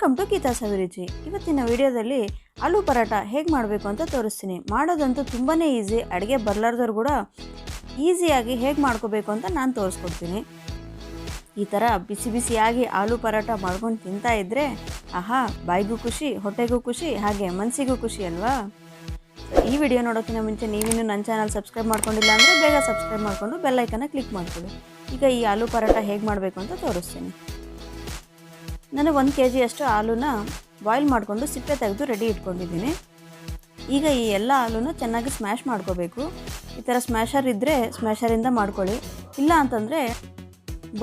Welcome to ಗೀತಾಸಾವಿರುಚಿ. ಇವತ್ತಿನ ವಿಡಿಯೋದಲ್ಲಿ ಆಲೂ ಪರಾಟ ಹೇಗೆ ಮಾಡಬೇಕು ಅಂತ ತೋರಿಸ್ತೀನಿ. ಮಾಡೋದಂತೂ ತುಂಬಾ ಈಸಿ. ಅಡುಗೆ ಬರಲಾರ್ದವ್ರು ಕೂಡ ಈಸಿಯಾಗಿ ಹೇಗೆ ಮಾಡ್ಕೋಬೇಕು ಅಂತ ನಾನು ತೋರಿಸ್ಕೊಡ್ತೀನಿ. ಈ ಥರ ಬಿಸಿ ಬಿಸಿಯಾಗಿ ಆಲೂ ಪರಾಟ ಮಾಡ್ಕೊಂಡು ತಿಂತಾ ಇದ್ದರೆ ಆಹಾ, ಬಾಯಿಗೂ ಖುಷಿ, ಹೊಟ್ಟೆಗೂ ಖುಷಿ, ಹಾಗೆ ಮನಸ್ಸಿಗೂ ಖುಷಿ ಅಲ್ವಾ? ಈ ವಿಡಿಯೋ ನೋಡೋಕ್ಕಿಂತ ಮುಂಚೆ ನೀವಿನ್ನೂ ನನ್ನ ಚಾನಲ್ ಸಬ್ಸ್ಕ್ರೈಬ್ ಮಾಡ್ಕೊಂಡಿಲ್ಲ ಅಂದರೆ ಬೇಗ ಸಬ್ಸ್ಕ್ರೈಬ್ ಮಾಡಿಕೊಂಡು ಬೆಲ್ಲೈಕನ್ನ ಕ್ಲಿಕ್ ಮಾಡ್ಕೊಳ್ಳಿ. ಈಗ ಈ ಆಲೂ ಪರಾಟ ಹೇಗೆ ಮಾಡಬೇಕು ಅಂತ ತೋರಿಸ್ತೀನಿ. ನಾನು 1 kg ಅಷ್ಟು ಆಲೂನ ಬಾಯ್ಲ್ ಮಾಡಿಕೊಂಡು ಸಿಪ್ಪೆ ತೆಗೆದು ರೆಡಿ ಇಟ್ಕೊಂಡಿದ್ದೀನಿ. ಈಗ ಈ ಎಲ್ಲ ಆಲೂನ ಚೆನ್ನಾಗಿ ಸ್ಮ್ಯಾಶ್ ಮಾಡ್ಕೋಬೇಕು. ಈ ಥರ ಸ್ಮ್ಯಾಶರ್ ಇದ್ದರೆ ಸ್ಮ್ಯಾಶರಿಂದ ಮಾಡ್ಕೊಳ್ಳಿ, ಇಲ್ಲ ಅಂತಂದರೆ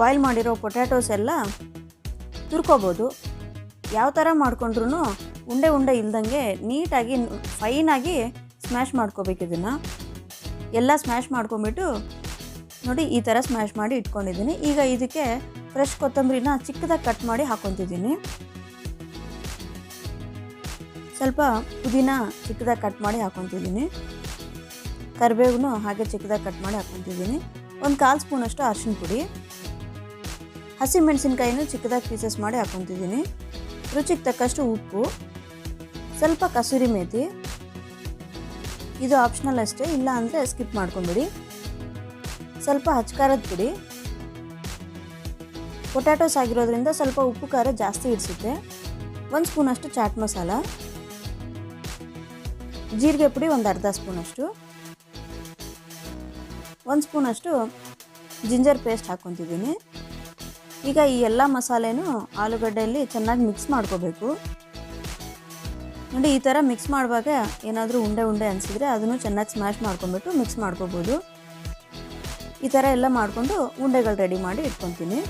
ಬಾಯ್ಲ್ ಮಾಡಿರೋ ಪೊಟ್ಯಾಟೋಸ್ ಎಲ್ಲ ತುರ್ಕೋಬೋದು. ಯಾವ ಥರ ಮಾಡ್ಕೊಂಡ್ರೂ ಉಂಡೆ ಉಂಡೆ ಇಲ್ದಂಗೆ ನೀಟಾಗಿ ಫೈನಾಗಿ ಸ್ಮ್ಯಾಶ್ ಮಾಡ್ಕೋಬೇಕು. ಇದನ್ನು ಎಲ್ಲ ಸ್ಮ್ಯಾಶ್ ಮಾಡ್ಕೊಂಬಿಟ್ಟು ನೋಡಿ ಈ ಥರ ಸ್ಮ್ಯಾಶ್ ಮಾಡಿ ಇಟ್ಕೊಂಡಿದ್ದೀನಿ. ಈಗ ಇದಕ್ಕೆ ಫ್ರೆಶ್ ಕೊತ್ತಂಬರಿನ ಚಿಕ್ಕದಾಗಿ ಕಟ್ ಮಾಡಿ ಹಾಕ್ಕೊತಿದ್ದೀನಿ. ಸ್ವಲ್ಪ ಪುದೀನ ಚಿಕ್ಕದಾಗಿ ಕಟ್ ಮಾಡಿ ಹಾಕ್ಕೊತಿದ್ದೀನಿ. ಕರಿಬೇವು ಹಾಗೆ ಚಿಕ್ಕದಾಗಿ ಕಟ್ ಮಾಡಿ ಹಾಕ್ಕೊತಿದ್ದೀನಿ. 1/4 ಸ್ಪೂನಷ್ಟು ಅರಿಶಿನ ಪುಡಿ, ಹಸಿಮೆಣಸಿನ್ಕಾಯಿನೂ ಚಿಕ್ಕದಾಗಿ ಪೀಸಸ್ ಮಾಡಿ ಹಾಕ್ಕೊತಿದ್ದೀನಿ. ರುಚಿಗೆ ತಕ್ಕಷ್ಟು ಉಪ್ಪು, ಸ್ವಲ್ಪ ಕಸೂರಿ ಮೇಥಿ. ಇದು ಆಪ್ಷನಲ್ ಅಷ್ಟೇ, ಇಲ್ಲ ಅಂದರೆ ಸ್ಕಿಪ್ ಮಾಡ್ಕೊಂಬಿಡಿ. ಸ್ವಲ್ಪ ಹಚ್ಕಾರದ ಪುಡಿ. ಪೊಟ್ಯಾಟೋಸ್ ಆಗಿರೋದ್ರಿಂದ ಸ್ವಲ್ಪ ಉಪ್ಪು ಖಾರ ಜಾಸ್ತಿ ಇಡಿಸುತ್ತೆ. 1 ಸ್ಪೂನಷ್ಟು ಚಾಟ್ ಮಸಾಲ, ಜೀರಿಗೆ ಪುಡಿ 1/2 ಸ್ಪೂನಷ್ಟು, 1 ಸ್ಪೂನಷ್ಟು ಜಿಂಜರ್ ಪೇಸ್ಟ್ ಹಾಕ್ಕೊತಿದ್ದೀನಿ. ಈಗ ಈ ಎಲ್ಲ ಮಸಾಲೆನೂ ಆಲೂಗಡ್ಡೆಯಲ್ಲಿ ಚೆನ್ನಾಗಿ ಮಿಕ್ಸ್ ಮಾಡ್ಕೋಬೇಕು. ನೋಡಿ ಈ ಥರ ಮಿಕ್ಸ್ ಮಾಡುವಾಗ ಏನಾದರೂ ಉಂಡೆ ಉಂಡೆ ಅನಿಸಿದರೆ ಅದನ್ನು ಚೆನ್ನಾಗಿ ಸ್ಮ್ಯಾಶ್ ಮಾಡ್ಕೊಂಬಿಟ್ಟು ಮಿಕ್ಸ್ ಮಾಡ್ಕೋಬೋದು. ಈ ಥರ ಎಲ್ಲ ಮಾಡಿಕೊಂಡು ಉಂಡೆಗಳು ರೆಡಿ ಮಾಡಿ ಇಟ್ಕೊತೀನಿ.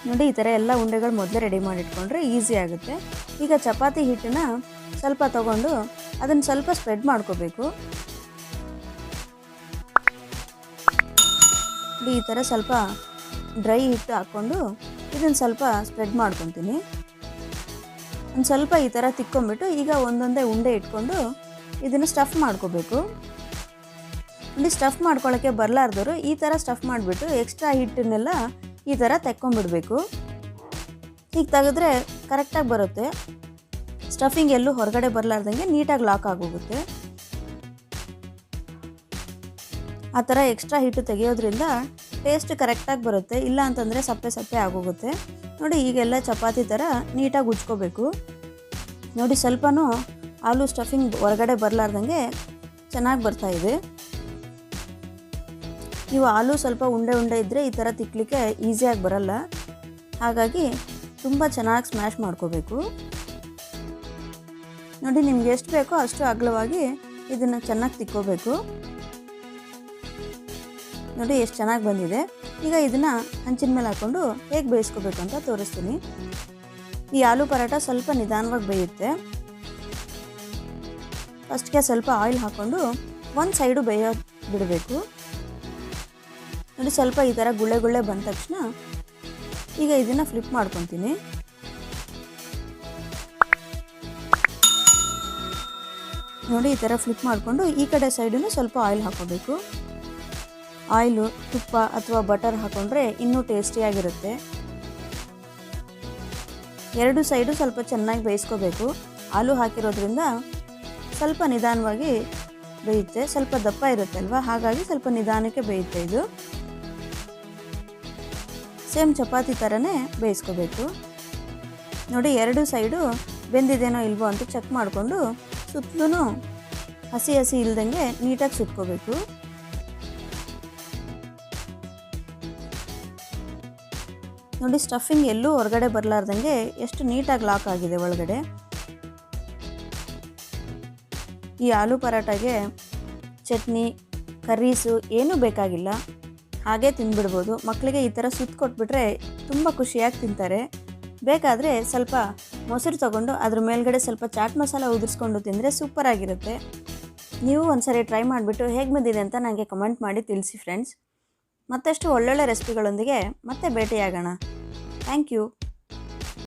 ನೋಡಿ ಈ ಥರ ಎಲ್ಲ ಉಂಡೆಗಳು ಮೊದಲೇ ರೆಡಿ ಮಾಡಿ ಇಟ್ಕೊಂಡ್ರೆ ಈಸಿ ಆಗುತ್ತೆ. ಈಗ ಚಪಾತಿ ಹಿಟ್ಟನ್ನ ಸ್ವಲ್ಪ ತೊಗೊಂಡು ಅದನ್ನು ಸ್ವಲ್ಪ ಸ್ಪ್ರೆಡ್ ಮಾಡ್ಕೋಬೇಕು. ಈ ಥರ ಸ್ವಲ್ಪ ಡ್ರೈ ಹಿಟ್ಟು ಹಾಕ್ಕೊಂಡು ಇದನ್ನು ಸ್ವಲ್ಪ ಸ್ಪ್ರೆಡ್ ಮಾಡ್ಕೊತೀನಿ. ಒಂದು ಸ್ವಲ್ಪ ಈ ಥರ ತಿಕ್ಕೊಂಬಿಟ್ಟು ಈಗ ಒಂದೊಂದೇ ಉಂಡೆ ಇಟ್ಕೊಂಡು ಇದನ್ನು ಸ್ಟಫ್ ಮಾಡ್ಕೋಬೇಕು. ನೋಡಿ ಸ್ಟಫ್ ಮಾಡ್ಕೊಳ್ಳೋಕ್ಕೆ ಬರಲಾರ್ದವರು ಈ ಥರ ಸ್ಟಫ್ ಮಾಡಿಬಿಟ್ಟು ಎಕ್ಸ್ಟ್ರಾ ಹಿಟ್ಟನ್ನೆಲ್ಲ ಈ ಥರ ತೆಕ್ಕೊಂಬಿಡಬೇಕು. ಹೀಗೆ ತೆಗೆದ್ರೆ ಕರೆಕ್ಟಾಗಿ ಬರುತ್ತೆ. ಸ್ಟಫಿಂಗ್ ಎಲ್ಲೂ ಹೊರಗಡೆ ಬರಲಾರ್ದಂಗೆ ನೀಟಾಗಿ ಲಾಕ್ ಆಗೋಗುತ್ತೆ. ಆ ಥರ ಎಕ್ಸ್ಟ್ರಾ ಹಿಟ್ಟು ತೆಗೆಯೋದ್ರಿಂದ ಟೇಸ್ಟ್ ಕರೆಕ್ಟಾಗಿ ಬರುತ್ತೆ, ಇಲ್ಲ ಅಂತಂದರೆ ಸಪ್ಪೆ ಸಪ್ಪೆ ಆಗೋಗುತ್ತೆ. ನೋಡಿ ಈಗೆಲ್ಲ ಚಪಾತಿ ಥರ ನೀಟಾಗಿ ಉಜ್ಕೋಬೇಕು. ನೋಡಿ ಸ್ವಲ್ಪನೂ ಆಲೂ ಸ್ಟಫಿಂಗ್ ಹೊರಗಡೆ ಬರಲಾರ್ದಂಗೆ ಚೆನ್ನಾಗಿ ಬರ್ತಾಯಿದೆ. ನೀವು ಆಲೂ ಸ್ವಲ್ಪ ಉಂಡೆ ಉಂಡೆ ಇದ್ದರೆ ಈ ಥರ ತಿಕ್ಕಲಿಕ್ಕೆ ಈಸಿಯಾಗಿ ಬರಲ್ಲ, ಹಾಗಾಗಿ ತುಂಬ ಚೆನ್ನಾಗಿ ಸ್ಮ್ಯಾಶ್ ಮಾಡ್ಕೋಬೇಕು. ನೋಡಿ ನಿಮ್ಗೆ ಎಷ್ಟು ಬೇಕೋ ಅಷ್ಟು ಅಗಲವಾಗಿ ಇದನ್ನು ಚೆನ್ನಾಗಿ ತಿಕ್ಕೋಬೇಕು. ನೋಡಿ ಎಷ್ಟು ಚೆನ್ನಾಗಿ ಬಂದಿದೆ. ಈಗ ಇದನ್ನು ಹಂಚಿನ ಮೇಲೆ ಹಾಕ್ಕೊಂಡು ಹೇಗೆ ಬೇಯಿಸ್ಕೋಬೇಕು ಅಂತ ತೋರಿಸ್ತೀನಿ. ಈ ಆಲೂ ಪರಾಟ ಸ್ವಲ್ಪ ನಿಧಾನವಾಗಿ ಬೇಯುತ್ತೆ. ಫಸ್ಟ್ಗೆ ಸ್ವಲ್ಪ ಆಯಿಲ್ ಹಾಕ್ಕೊಂಡು ಒಂದು ಸೈಡು ಬೇಯೋ ಬಿಡಬೇಕು. ನೋಡಿ ಸ್ವಲ್ಪ ಈ ಥರ ಗುಳ್ಳೆ ಗುಳ್ಳೆ ಬಂದ ತಕ್ಷಣ ಈಗ ಇದನ್ನು ಫ್ಲಿಪ್ ಮಾಡ್ಕೊತೀನಿ. ನೋಡಿ ಈ ಥರ ಫ್ಲಿಪ್ ಮಾಡಿಕೊಂಡು ಈ ಕಡೆ ಸೈಡೂ ಸ್ವಲ್ಪ ಆಯಿಲ್ ಹಾಕ್ಕೋಬೇಕು. ಆಯಿಲು, ತುಪ್ಪ ಅಥವಾ ಬಟರ್ ಹಾಕ್ಕೊಂಡ್ರೆ ಇನ್ನೂ ಟೇಸ್ಟಿಯಾಗಿರುತ್ತೆ. ಎರಡು ಸೈಡು ಸ್ವಲ್ಪ ಚೆನ್ನಾಗಿ ಬೇಯಿಸ್ಕೋಬೇಕು. ಆಲೂ ಹಾಕಿರೋದ್ರಿಂದ ಸ್ವಲ್ಪ ನಿಧಾನವಾಗಿ ಬೇಯುತ್ತೆ. ಸ್ವಲ್ಪ ದಪ್ಪ ಇರುತ್ತೆ ಅಲ್ವಾ, ಹಾಗಾಗಿ ಸ್ವಲ್ಪ ನಿಧಾನಕ್ಕೆ ಬೇಯುತ್ತೆ. ಇದು ಸೇಮ್ ಚಪಾತಿ ಥರನೇ ಬೇಯಿಸ್ಕೋಬೇಕು. ನೋಡಿ ಎರಡು ಸೈಡು ಬೆಂದಿದೇನೋ ಇಲ್ವೋ ಅಂತ ಚೆಕ್ ಮಾಡಿಕೊಂಡು ಸುತ್ತಲೂ ಹಸಿ ಹಸಿ ಇಲ್ದಂಗೆ ನೀಟಾಗಿ ಸುತ್ಕೋಬೇಕು. ನೋಡಿ ಸ್ಟಫಿಂಗ್ ಎಲ್ಲೂ ಹೊರಗಡೆ ಬರಲಾರ್ದಂಗೆ ಎಷ್ಟು ನೀಟಾಗಿ ಲಾಕ್ ಆಗಿದೆ ಒಳಗಡೆ. ಈ ಆಲೂ ಪರಾಟಾಗೆ ಚಟ್ನಿ, ಕರ್ರೀಸು ಏನೂ ಬೇಕಾಗಿಲ್ಲ, ಹಾಗೆ ತಿಂದ್ಬಿಡ್ಬೋದು. ಮಕ್ಕಳಿಗೆ ಈ ಥರ ಸುತ್ತ ಕೊಟ್ಬಿಟ್ರೆ ತುಂಬ ಖುಷಿಯಾಗಿ ತಿಂತಾರೆ. ಬೇಕಾದರೆ ಸ್ವಲ್ಪ ಮೊಸರು ತೊಗೊಂಡು ಅದ್ರ ಮೇಲ್ಗಡೆ ಸ್ವಲ್ಪ ಚಾಟ್ ಮಸಾಲ ಉದುರಿಸ್ಕೊಂಡು ತಿಂದರೆ ಸೂಪರಾಗಿರುತ್ತೆ. ನೀವು ಒಂದ್ಸರಿ ಟ್ರೈ ಮಾಡಿಬಿಟ್ಟು ಹೇಗೆ ಬಂದಿದೆ ಅಂತ ನನಗೆ ಕಮೆಂಟ್ ಮಾಡಿ ತಿಳಿಸಿ ಫ್ರೆಂಡ್ಸ್. ಮತ್ತಷ್ಟು ಒಳ್ಳೊಳ್ಳೆ ರೆಸಿಪಿಗಳೊಂದಿಗೆ ಮತ್ತೆ ಭೇಟಿಯಾಗೋಣ. Thank you.